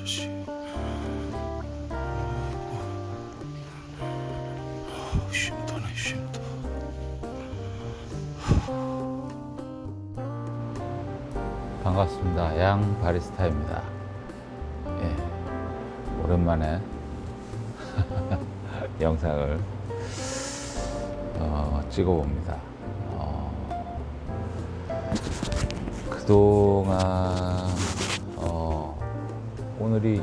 아저씨. 쉼터네 쉼터. 반갑습니다. 양 바리스타입니다. 예, 오랜만에 영상을 찍어봅니다. 그동안 오늘이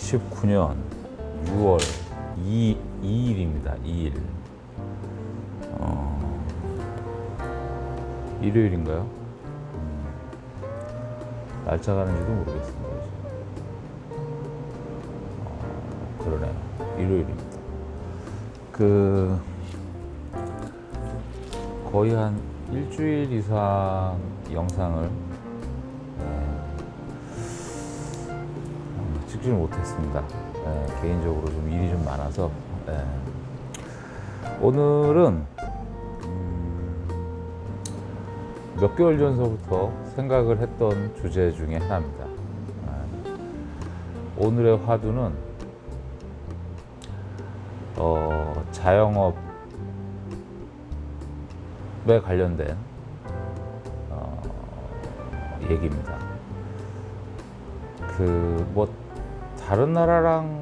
2019년 6월 2일입니다. 2일. 일요일인가요? 날짜 가는지도 모르겠습니다. 그러네요. 일요일입니다. 거의 한 일주일 이상 영상을 찍지를 못했습니다. 개인적으로 좀 일이 좀 많아서. 오늘은 몇 개월 전서부터 생각을 했던 주제 중에 하나입니다. 오늘의 화두는 자영업에 관련된 얘기입니다. 다른 나라랑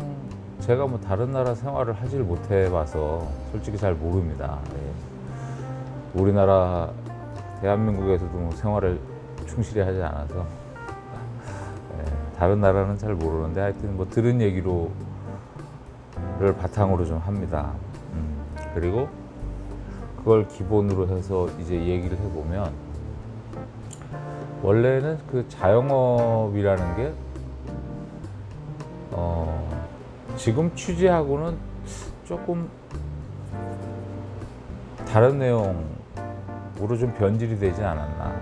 제가 다른 나라 생활을 하질 못해봐서 솔직히 잘 모릅니다. 우리나라 대한민국에서도 생활을 충실히 하지 않아서 다른 나라는 잘 모르는데 하여튼 들은 얘기를 바탕으로 좀 합니다. 그리고 그걸 기본으로 해서 이제 얘기를 해보면, 원래는 그 자영업이라는 게 지금 취지하고는 조금 다른 내용으로 좀 변질이 되지 않았나.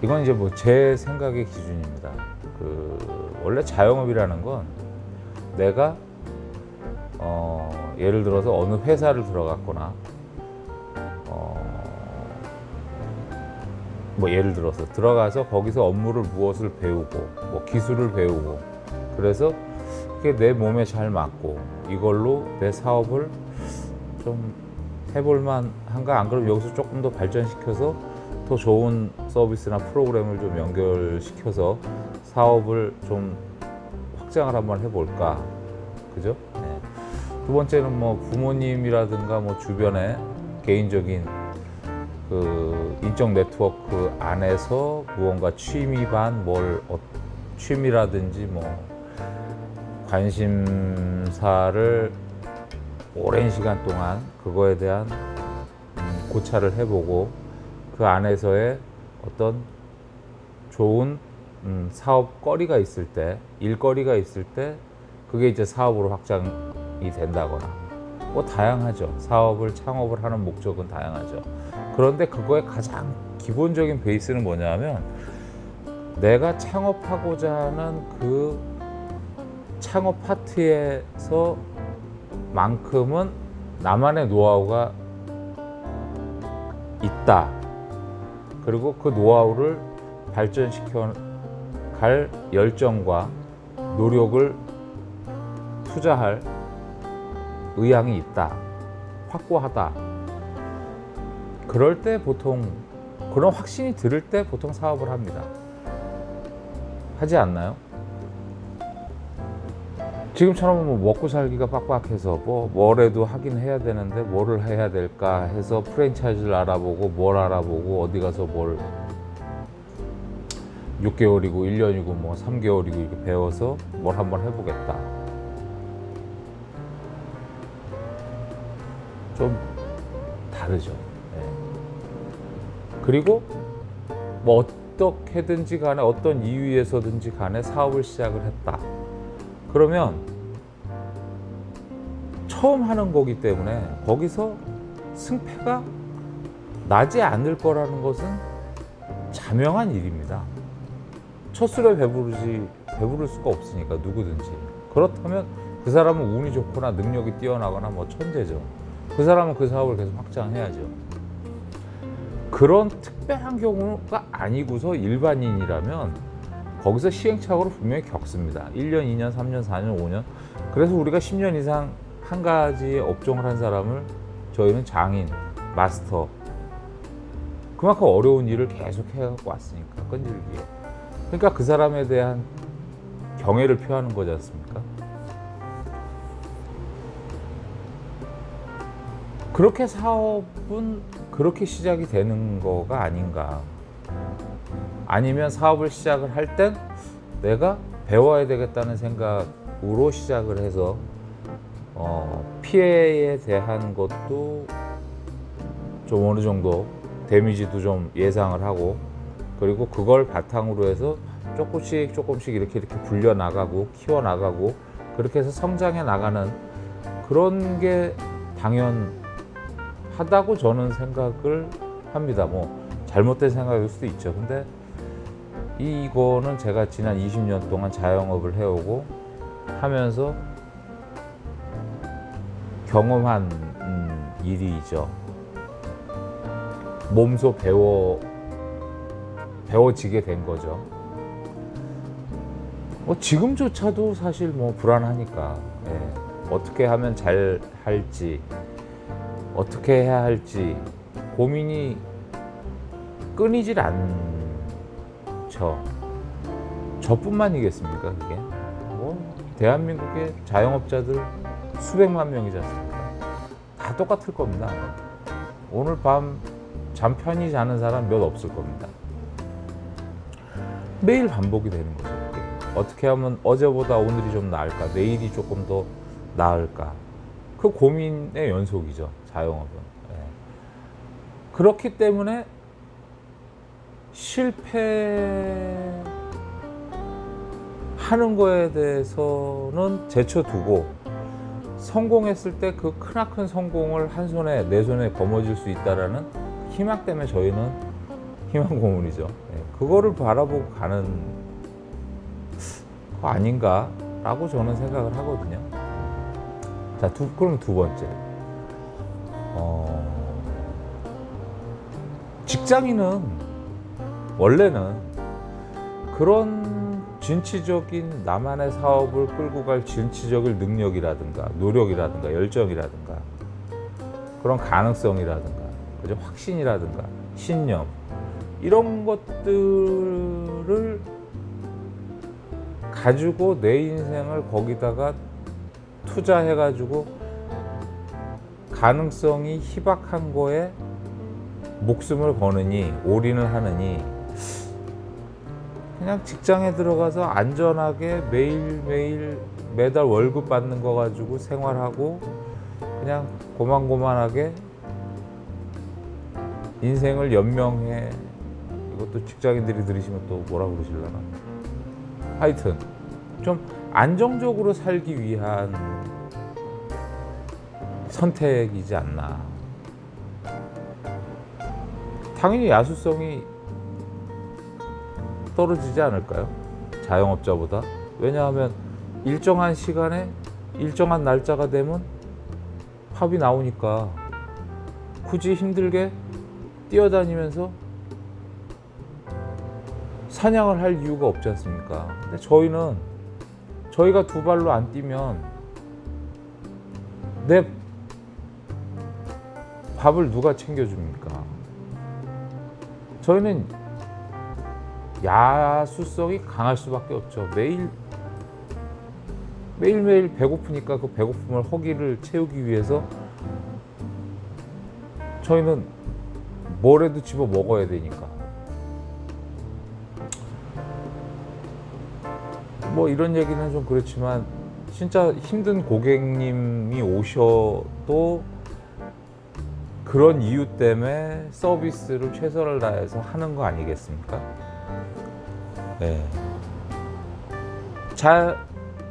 이건 이제 제 생각의 기준입니다. 원래 자영업이라는 건 내가 예를 들어서 어느 회사를 들어갔거나 예를 들어서 들어가서 거기서 업무를 무엇을 배우고 기술을 배우고, 그래서 그게 내 몸에 잘 맞고 이걸로 내 사업을 좀 해볼만 한가, 안 그러면 여기서 조금 더 발전시켜서 더 좋은 서비스나 프로그램을 좀 연결시켜서 사업을 좀 확장을 한번 해볼까, 그죠? 두 번째는 부모님이라든가 주변에 개인적인 인적 네트워크 안에서 무언가 취미라든지 관심사를 오랜 시간 동안 그거에 대한 고찰을 해보고, 그 안에서의 어떤 좋은 사업거리가 있을 때, 일거리가 있을 때 그게 이제 사업으로 확장이 된다거나 다양하죠. 사업을 창업을 하는 목적은 다양하죠. 그런데 그거의 가장 기본적인 베이스는 뭐냐면, 내가 창업하고자 하는 그 창업 파트에서 만큼은 나만의 노하우가 있다. 그리고 그 노하우를 발전시켜 갈 열정과 노력을 투자할 의향이 있다. 확고하다. 그럴 때 보통, 그런 확신이 들 때 보통 사업을 합니다. 하지 않나요? 지금처럼 먹고 살기가 빡빡해서 뭐래도 하긴 해야 되는데 뭐를 해야 될까 해서 프랜차이즈를 알아보고 어디 가서 6개월이고 1년이고 3개월이고 이렇게 배워서 뭘 한번 해보겠다. 좀 다르죠. 그리고 어떻게든지 간에 어떤 이유에서든지 간에 사업을 시작을 했다. 그러면 처음 하는 거기 때문에 거기서 승패가 나지 않을 거라는 것은 자명한 일입니다. 첫 술에 배부를 수가 없으니까, 누구든지. 그렇다면 그 사람은 운이 좋거나 능력이 뛰어나거나 천재죠. 그 사람은 그 사업을 계속 확장해야죠. 그런 특별한 경우가 아니고서 일반인이라면 거기서 시행착오를 분명히 겪습니다. 1년, 2년, 3년, 4년, 5년. 그래서 우리가 10년 이상 한 가지 업종을 한 사람을 저희는 장인, 마스터, 그만큼 어려운 일을 계속 해갖고 왔으니까, 끈질기게. 그러니까 그 사람에 대한 경애를 표하는 거지 않습니까? 그렇게 사업은 그렇게 시작이 되는 거가 아닌가. 아니면 사업을 시작을 할 땐 내가 배워야 되겠다는 생각으로 시작을 해서 피해에 대한 것도 좀 어느 정도 데미지도 좀 예상을 하고, 그리고 그걸 바탕으로 해서 조금씩 이렇게 불려 나가고 키워 나가고, 그렇게 해서 성장해 나가는 그런 게 당연하다고 저는 생각을 합니다. 뭐 잘못된 생각일 수도 있죠. 근데 이거는 제가 지난 20년 동안 자영업을 해오고 하면서 경험한 일이죠. 몸소 배워지게 된 거죠. 지금조차도 사실 뭐 불안하니까, 어떻게 하면 잘 할지, 어떻게 해야 할지 고민이 끊이질 않죠. 저뿐만이겠습니까, 그게? 대한민국의 자영업자들 수백만 명이지 않습니까? 다 똑같을 겁니다. 오늘 밤 잠 편히 자는 사람 몇 없을 겁니다. 매일 반복이 되는 거죠. 그게. 어떻게 하면 어제보다 오늘이 좀 나을까, 내일이 조금 더 나을까, 그 고민의 연속이죠, 자영업은. 그렇기 때문에 실패하는 거에 대해서는 제쳐두고, 성공했을 때 그 크나큰 성공을 한 손에, 내 손에 거머쥘 수 있다라는 희망 때문에 저희는 희망 고문이죠. 그거를 바라보고 가는 거 아닌가라고 저는 생각을 하거든요. 자, 그럼 두 번째. 직장인은 원래는 그런 진취적인 나만의 사업을 끌고 갈 진취적인 능력이라든가 노력이라든가 열정이라든가 그런 가능성이라든가, 그죠? 확신이라든가 신념, 이런 것들을 가지고 내 인생을 거기다가 투자해가지고 가능성이 희박한 거에 목숨을 거느니, 올인을 하느니, 그냥 직장에 들어가서 안전하게 매일매일 매달 월급 받는 거 가지고 생활하고 그냥 고만고만하게 인생을 연명해. 이것도 직장인들이 들으시면 또 뭐라 그러실려나. 하여튼 좀 안정적으로 살기 위한 선택이지 않나. 당연히 야수성이 떨어지지 않을까요? 자영업자보다. 왜냐하면 일정한 시간에 일정한 날짜가 되면 팝이 나오니까 굳이 힘들게 뛰어다니면서 사냥을 할 이유가 없지 않습니까? 근데 저희가 두 발로 안 뛰면 내 밥을 누가 챙겨줍니까? 저희는 야수성이 강할 수밖에 없죠. 매일매일 배고프니까 그 배고픔을 허기를 채우기 위해서 저희는 뭐라도 집어 먹어야 되니까. 뭐 이런 얘기는 좀 그렇지만 진짜 힘든 고객님이 오셔도 그런 이유 때문에 서비스를 최선을 다해서 하는 거 아니겠습니까? 네.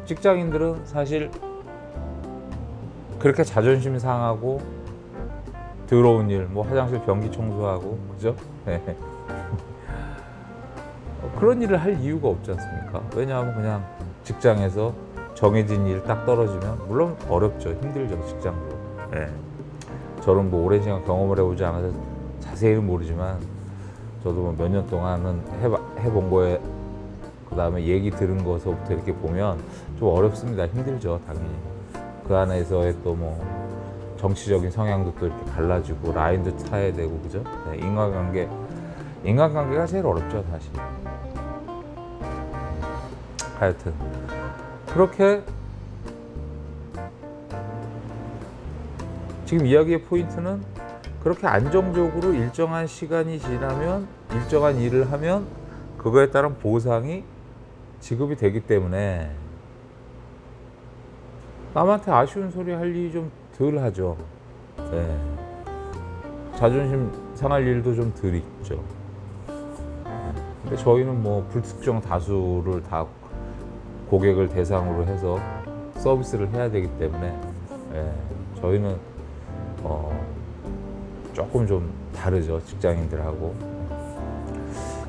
직장인들은 사실 그렇게 자존심 상하고 더러운 일, 뭐 화장실 변기 청소하고, 그죠? 네. 그런 일을 할 이유가 없지 않습니까? 왜냐하면 그냥 직장에서 정해진 일 딱 떨어지면, 물론 어렵죠, 힘들죠, 직장도. 네. 저는 뭐 오랜 시간 경험을 해보지 않아서 자세히는 모르지만 저도 뭐 몇 년 동안은 해본 거에 그 다음에 얘기 들은 거서부터 이렇게 보면 좀 어렵습니다. 힘들죠, 당연히. 그 안에서의 또 뭐 정치적인 성향도 또 이렇게 갈라지고 라인도 타야 되고, 그죠? 네, 인간관계가 제일 어렵죠, 사실. 하여튼 그렇게 지금 이야기의 포인트는 그렇게 안정적으로 일정한 시간이 지나면 일정한 일을 하면 그거에 따른 보상이 지급이 되기 때문에 남한테 아쉬운 소리 할 일이 좀 덜 하죠. 네. 자존심 상할 일도 좀 덜 있죠. 근데 저희는 뭐 불특정 다수를 다 고객을 대상으로 해서 서비스를 해야 되기 때문에 저희는 조금 좀 다르죠, 직장인들하고.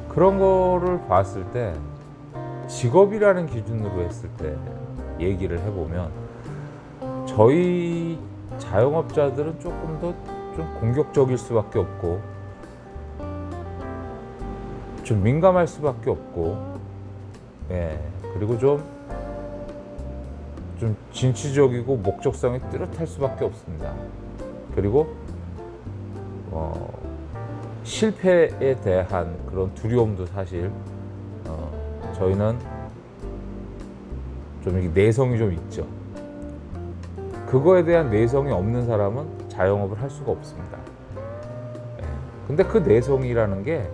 그런 거를 봤을 때 직업이라는 기준으로 했을 때 얘기를 해보면 저희 자영업자들은 조금 더 좀 공격적일 수밖에 없고 좀 민감할 수밖에 없고, 그리고 좀 진취적이고 목적성이 뚜렷할 수밖에 없습니다. 그리고 실패에 대한 그런 두려움도 사실 저희는 좀 내성이 좀 있죠. 그거에 대한 내성이 없는 사람은 자영업을 할 수가 없습니다. 근데 그 내성이라는 게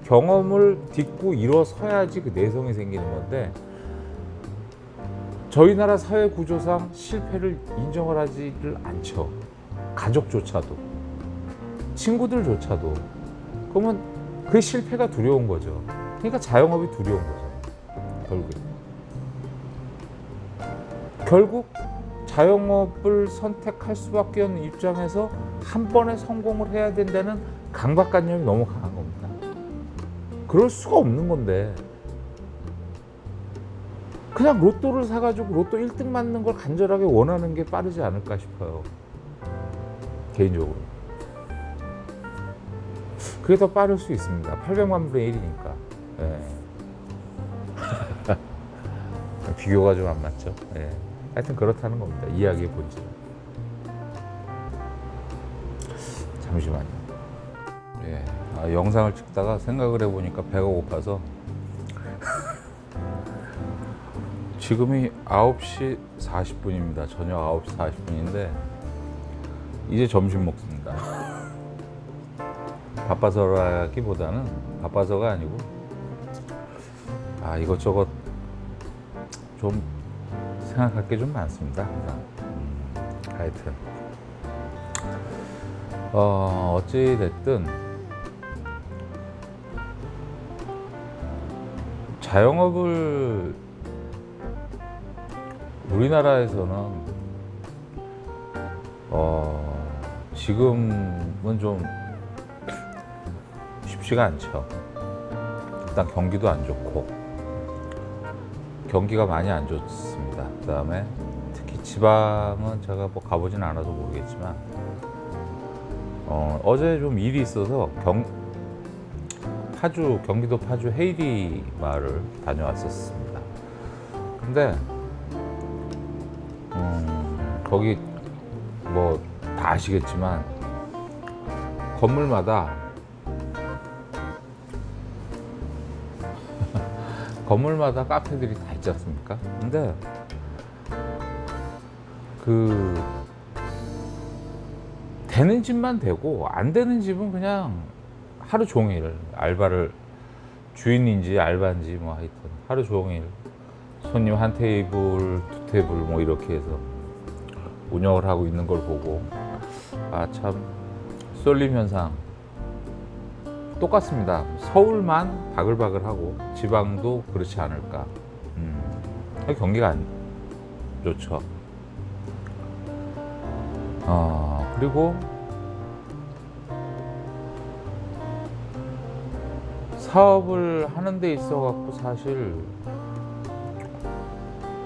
경험을 딛고 일어서야지 그 내성이 생기는 건데, 저희 나라 사회 구조상 실패를 인정을 하지를 않죠. 가족조차도, 친구들조차도. 그러면 그 실패가 두려운 거죠. 그러니까 자영업이 두려운 거죠, 결국 자영업을 선택할 수밖에 없는 입장에서 한 번에 성공을 해야 된다는 강박관념이 너무 강한 겁니다. 그럴 수가 없는 건데 그냥 로또를 사가지고 로또 1등 맞는 걸 간절하게 원하는 게 빠르지 않을까 싶어요, 개인적으로. 그게 더 빠를 수 있습니다. 800만 분의 1이니까. 비교가 좀 안 맞죠. 하여튼 그렇다는 겁니다, 이야기의 본질은. 잠시만요. 영상을 찍다가 생각을 해보니까 배가 고파서 지금이 9시 40분입니다. 저녁 9시 40분인데 이제 점심 먹습니다. 바빠서라기보다는, 바빠서가 아니고 이것저것 좀 생각할 게 좀 많습니다, 항상. 하여튼 어찌 됐든 자영업을 우리나라에서는 지금은 좀 쉽지가 않죠. 일단 경기도 안 좋고, 경기가 많이 안 좋습니다. 그 다음에 특히 지방은 제가 뭐 가보진 않아서 모르겠지만 어제 좀 일이 있어서 경기도 파주 헤이리 마을을 다녀왔었습니다. 근데 거기 뭐 다 아시겠지만 건물마다 카페들이 다 있지 않습니까? 근데 되는 집만 되고 안 되는 집은 그냥 하루 종일 알바를, 주인인지 알바인지 뭐 하여튼 하루 종일 손님 한 테이블, 두 테이블 뭐 이렇게 해서 운영을 하고 있는 걸 보고 참 쏠림 현상 똑같습니다. 서울만 바글바글하고 지방도 그렇지 않을까. 경기가 안 좋죠. 그리고 사업을 하는 데 있어 갖고 사실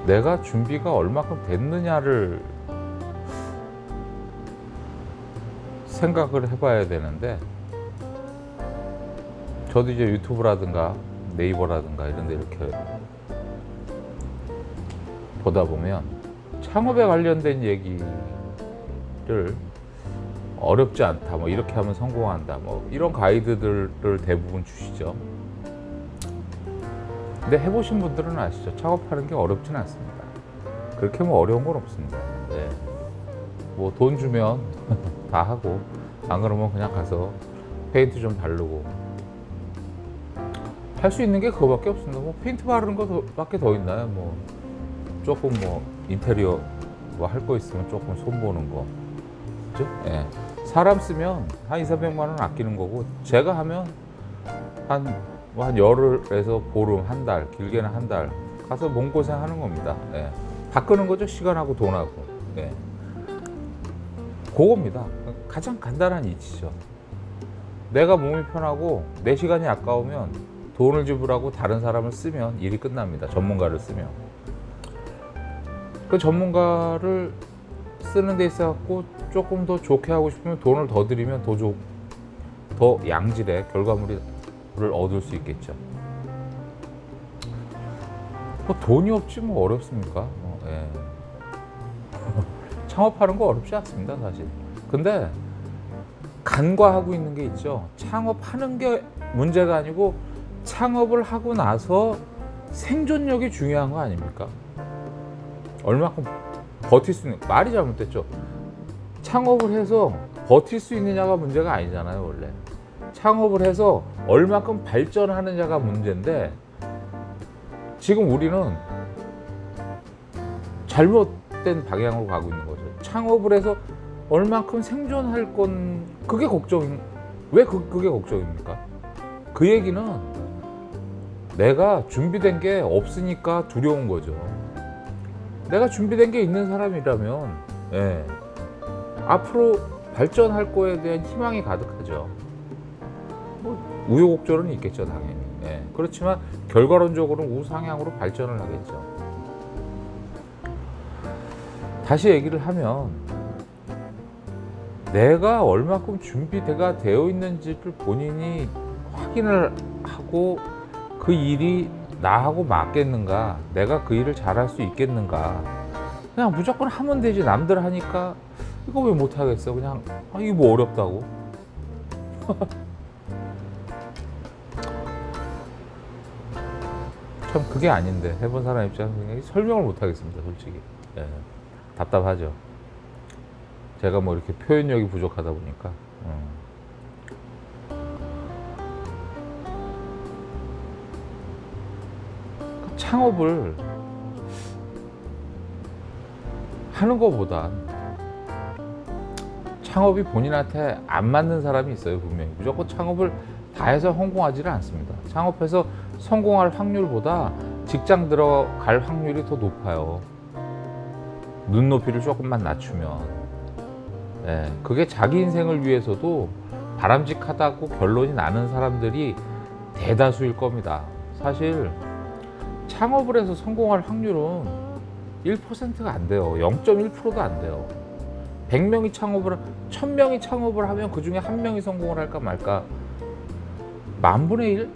내가 준비가 얼마큼 됐느냐를 생각을 해봐야 되는데, 저도 이제 유튜브라든가 네이버라든가 이런 데 이렇게 보다 보면 창업에 관련된 얘기를 어렵지 않다, 뭐 이렇게 하면 성공한다, 뭐 이런 가이드들을 대부분 주시죠. 근데 해보신 분들은 아시죠? 창업하는 게 어렵진 않습니다. 그렇게 뭐 어려운 건 없습니다. 네. 뭐 돈 주면 다 하고, 안 그러면 그냥 가서 페인트 좀 바르고, 할 수 있는 게 그거밖에 없습니다. 뭐 페인트 바르는 거밖에 더 있나요? 뭐 조금 뭐 인테리어 뭐 할 거 있으면 조금 손보는 거, 그죠? 예. 사람 쓰면 한 200~300만 원 아끼는 거고, 제가 하면 한 열흘에서 보름, 한 달, 길게는 한 달 가서 몸고생 하는 겁니다. 예. 바꾸는 거죠. 시간하고 돈하고. 예. 그겁니다. 가장 간단한 이치죠. 내가 몸이 편하고 내 시간이 아까우면 돈을 지불하고 다른 사람을 쓰면 일이 끝납니다. 전문가를 쓰면. 그 전문가를 쓰는 데 있어 갖고 조금 더 좋게 하고 싶으면 돈을 더 들이면 더 양질의 결과물을 얻을 수 있겠죠. 뭐 돈이 없지 뭐 어렵습니까? 예. 창업하는 거 어렵지 않습니다, 사실. 근데 간과하고 있는 게 있죠. 창업하는 게 문제가 아니고 창업을 하고 나서 생존력이 중요한 거 아닙니까? 얼마큼 버틸 수 있는, 말이 잘못됐죠. 창업을 해서 버틸 수 있느냐가 문제가 아니잖아요, 원래. 창업을 해서 얼마큼 발전하느냐가 문제인데, 지금 우리는 잘못된 방향으로 가고 있는 거죠. 창업을 해서 얼만큼 생존할 건, 그게 왜 그게 걱정입니까? 그 얘기는 내가 준비된 게 없으니까 두려운 거죠. 내가 준비된 게 있는 사람이라면, 예, 앞으로 발전할 거에 대한 희망이 가득하죠. 뭐 우여곡절은 있겠죠, 당연히. 예, 그렇지만 결과론적으로는 우상향으로 발전을 하겠죠. 다시 얘기를 하면, 내가 얼마큼 준비가 되어 있는지를 본인이 확인을 하고 그 일이 나하고 맞겠는가, 내가 그 일을 잘할 수 있겠는가. 그냥 무조건 하면 되지, 남들 하니까 이거 왜 못하겠어, 그냥 이게 뭐 어렵다고. 참 그게 아닌데, 해본 사람 입장에서 설명을 못하겠습니다, 솔직히. 예, 답답하죠. 제가 뭐 이렇게 표현력이 부족하다 보니까. 창업을 하는 것보단 창업이 본인한테 안 맞는 사람이 있어요, 분명히. 무조건 창업을 다 해서 성공하지는 않습니다. 창업해서 성공할 확률보다 직장 들어갈 확률이 더 높아요. 눈높이를 조금만 낮추면. 예, 그게 자기 인생을 위해서도 바람직하다고 결론이 나는 사람들이 대다수일 겁니다. 사실 창업을 해서 성공할 확률은 1%가 안 돼요. 0.1%도 안 돼요. 100명이 1000명이 창업을 하면 그 중에 1명이 성공을 할까 말까. 10,000분의 1?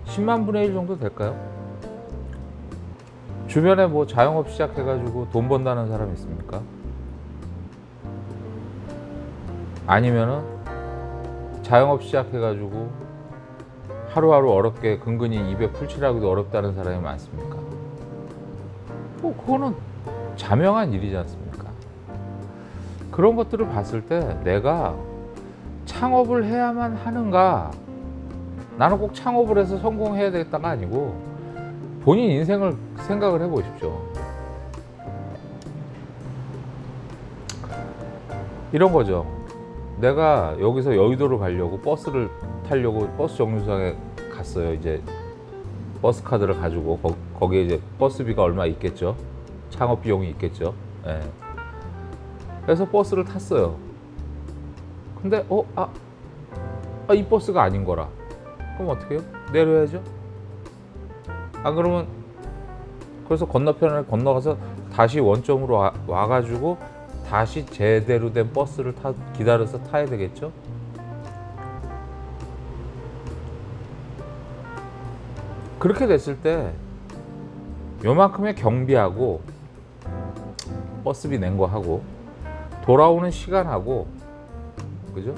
100,000분의 1 정도 될까요? 주변에 뭐 자영업 시작해가지고 돈 번다는 사람 있습니까? 아니면은 자영업 시작해가지고 하루하루 어렵게 근근히 입에 풀칠하기도 어렵다는 사람이 많습니까? 뭐 그거는 자명한 일이지 않습니까? 그런 것들을 봤을 때 내가 창업을 해야만 하는가, 나는 꼭 창업을 해서 성공해야 되겠다가 아니고 본인 인생을 생각을 해보십시오. 이런 거죠. 내가 여기서 여의도를 가려고 버스를 타려고 버스 정류장에 갔어요. 이제 버스 카드를 가지고 거기에 이제 버스비가 얼마 있겠죠. 창업 비용이 있겠죠. 예. 그래서 버스를 탔어요. 근데 이 버스가 아닌 거라. 그럼 어떻게 해요? 내려야죠. 안 그러면 그래서 건너편을 건너가서 다시 원점으로 와가지고 다시 제대로 된 버스를 기다려서 타야 되겠죠. 그렇게 됐을 때 요만큼의 경비하고 버스비 낸 거 하고 돌아오는 시간하고, 그죠?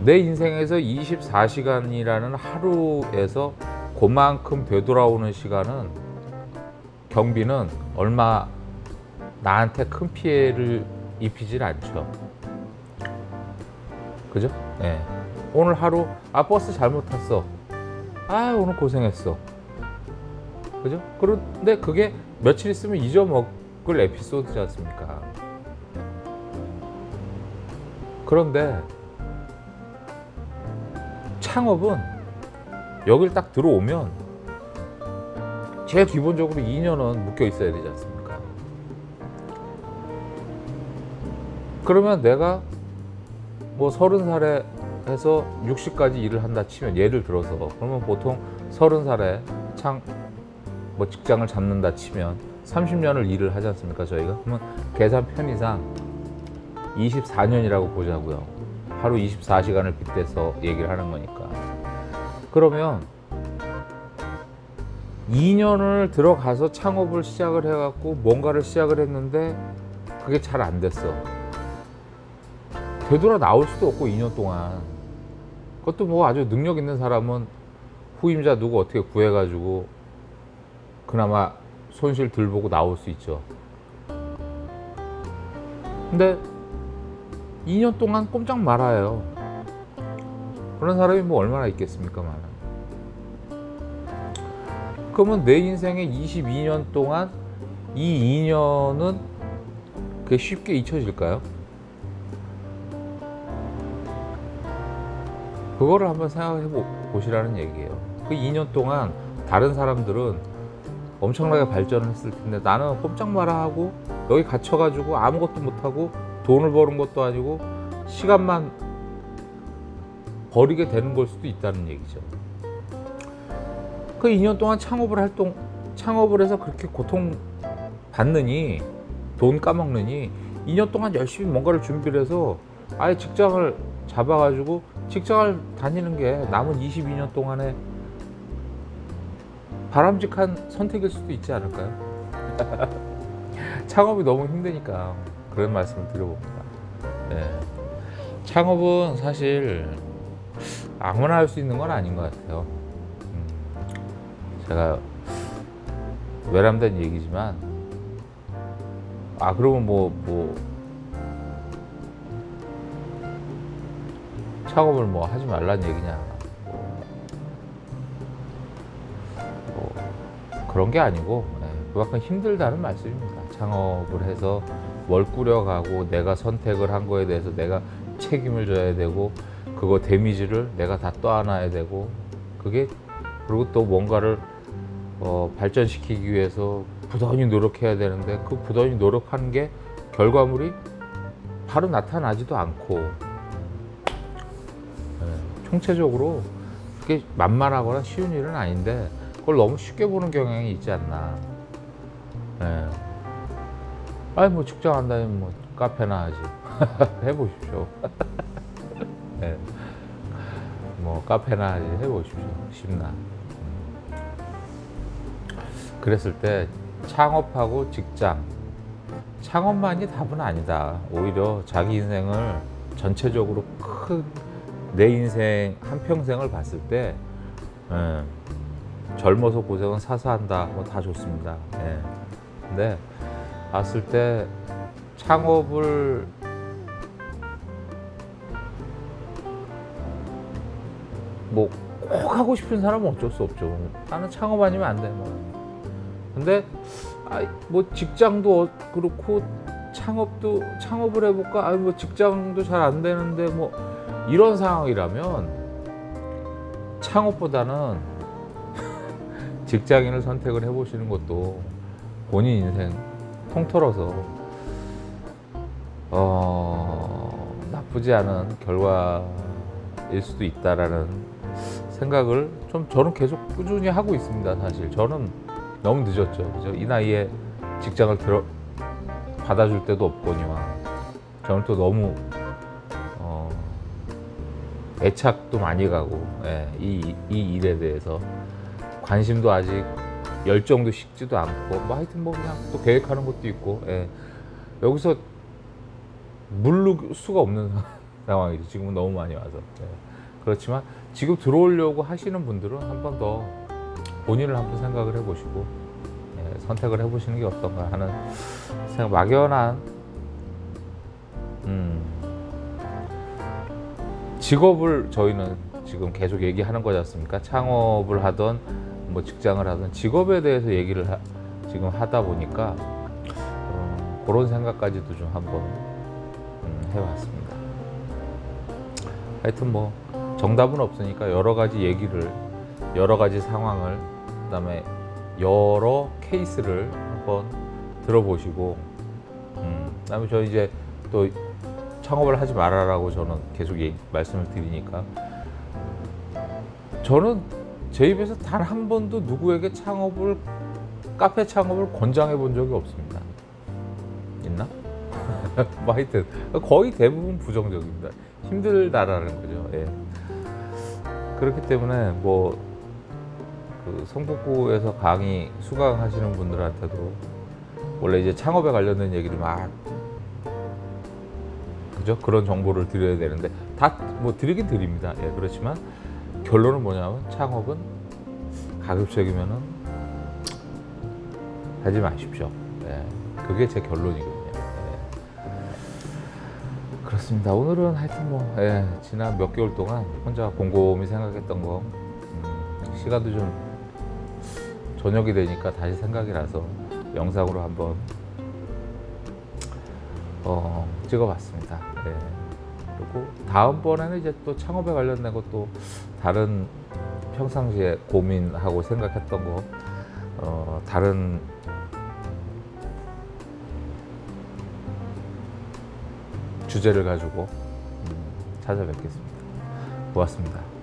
내 인생에서 24시간이라는 하루에서 그만큼 되돌아오는 시간은, 경비는 얼마 나한테 큰 피해를 입히질 않죠. 그죠? 예. 오늘 하루 버스 잘못 탔어. 오늘 고생했어. 그죠? 그런데 그게 며칠 있으면 잊어먹을 에피소드지 않습니까? 그런데 창업은 여길 딱 들어오면 제일 기본적으로 2년은 묶여 있어야 되지 않습니까? 그러면 내가 뭐 30살에 해서 60까지 일을 한다 치면, 예를 들어서, 그러면 보통 30살에 뭐 직장을 잡는다 치면 30년을 일을 하지 않습니까, 저희가? 그러면 계산 편의상 24년이라고 보자고요. 하루 24시간을 빗대서 얘기를 하는 거니까. 그러면 2년을 들어가서 창업을 시작을 해갖고 뭔가를 시작을 했는데 그게 잘 안 됐어. 되돌아 나올 수도 없고, 2년 동안. 그것도 뭐 아주 능력 있는 사람은 후임자 누구 어떻게 구해가지고 그나마 손실 덜 보고 나올 수 있죠. 근데 2년 동안 꼼짝 말아요. 그런 사람이 뭐 얼마나 있겠습니까, 많아. 그러면 내 인생의 22년 동안 이 2년은 그게 쉽게 잊혀질까요? 그거를 한번 생각해 보시라는 얘기예요. 그 2년 동안 다른 사람들은 엄청나게 발전을 했을 텐데, 나는 꼼짝 마라 하고 여기 갇혀가지고 아무것도 못하고 돈을 버는 것도 아니고 시간만 버리게 되는 걸 수도 있다는 얘기죠. 그 2년 동안 창업을 해서 그렇게 고통 받느니, 돈 까먹느니, 2년 동안 열심히 뭔가를 준비를 해서 아예 직장을 잡아가지고 직장을 다니는 게 남은 22년 동안에 바람직한 선택일 수도 있지 않을까요? 창업이 너무 힘드니까 그런 말씀을 드려봅니다. 네. 창업은 사실 아무나 할 수 있는 건 아닌 것 같아요. 제가 외람된 얘기지만, 그러면 뭐 창업을 뭐 하지 말라는 얘기냐, 그런 게 아니고, 그만큼 힘들다는 말씀입니다. 창업을 해서 뭘 꾸려가고 내가 선택을 한 거에 대해서 내가 책임을 져야 되고, 그거 데미지를 내가 다 떠안아야 되고, 그게, 그리고 또 뭔가를 발전시키기 위해서 부단히 노력해야 되는데, 그 부단히 노력하는 게 결과물이 바로 나타나지도 않고, 총체적으로 그게 만만하거나 쉬운 일은 아닌데 그걸 너무 쉽게 보는 경향이 있지 않나. 뭐 직장 한다면 뭐 카페나 하지. 해보십시오. 뭐 카페나 하지, 해보십시오. 쉽나. 그랬을 때 창업하고 직장, 창업만이 답은 아니다. 오히려 자기 인생을 전체적으로 내 인생 한평생을 봤을 때, 젊어서 고생은 사서 한다, 뭐 다 좋습니다. 근데 봤을 때 창업을 뭐 꼭 하고 싶은 사람은 어쩔 수 없죠. 나는 창업 아니면 안 돼, 뭐. 근데 뭐 직장도 그렇고 창업을 해볼까? 뭐 직장도 잘 안 되는데 뭐 이런 상황이라면 창업보다는 직장인을 선택을 해보시는 것도 본인 인생 통틀어서 나쁘지 않은 결과일 수도 있다라는 생각을 좀 저는 계속 꾸준히 하고 있습니다. 사실 저는 너무 늦었죠. 그죠? 이 나이에 직장을 받아줄 때도 없거니와, 저는 또 너무 애착도 많이 가고, 이 일에 대해서 관심도 아직 열정도 식지도 않고 뭐 하여튼 뭐 그냥 또 계획하는 것도 있고 예. 여기서 물를 수가 없는 상황이죠. 지금은 너무 많이 와서 예. 그렇지만 지금 들어오려고 하시는 분들은 한 번 더 본인을 한번 생각을 해보시고 예, 선택을 해보시는 게 어떤가 하는 생각, 막연한 직업을 저희는 지금 계속 얘기하는 거지 않습니까? 창업을 하던 뭐 직장을 하던 직업에 대해서 얘기를 지금 하다 보니까 그런 생각까지도 좀 한번 해봤습니다. 하여튼 뭐 정답은 없으니까 여러 가지 얘기를, 여러 가지 상황을, 그다음에 여러 케이스를 한번 들어보시고 그다음에 저 이제 또 창업을 하지 말아라고 저는 계속 말씀을 드리니까 저는 제 입에서 단 한 번도 누구에게 카페 창업을 권장해 본 적이 없습니다. 있나? 뭐 하여튼 거의 대부분 부정적입니다. 힘들다라는 거죠. 예. 그렇기 때문에 뭐 그 성북구에서 강의 수강하시는 분들한테도 원래 이제 창업에 관련된 얘기를 막 그죠? 그런 정보를 드려야 되는데 다 뭐 드리긴 드립니다. 예, 그렇지만 결론은 뭐냐면 창업은 가급적이면은 하지 마십시오. 예, 그게 제 결론이거든요. 예. 그렇습니다. 오늘은 하여튼 뭐 예, 지난 몇 개월 동안 혼자 곰곰이 생각했던 거 시간도 좀 저녁이 되니까 다시 생각이 나서 영상으로 한번 찍어봤습니다. 예. 그리고 다음번에는 이제 또 창업에 관련된 것도 다른 평상시에 고민하고 생각했던 거 다른 주제를 가지고 찾아뵙겠습니다. 고맙습니다.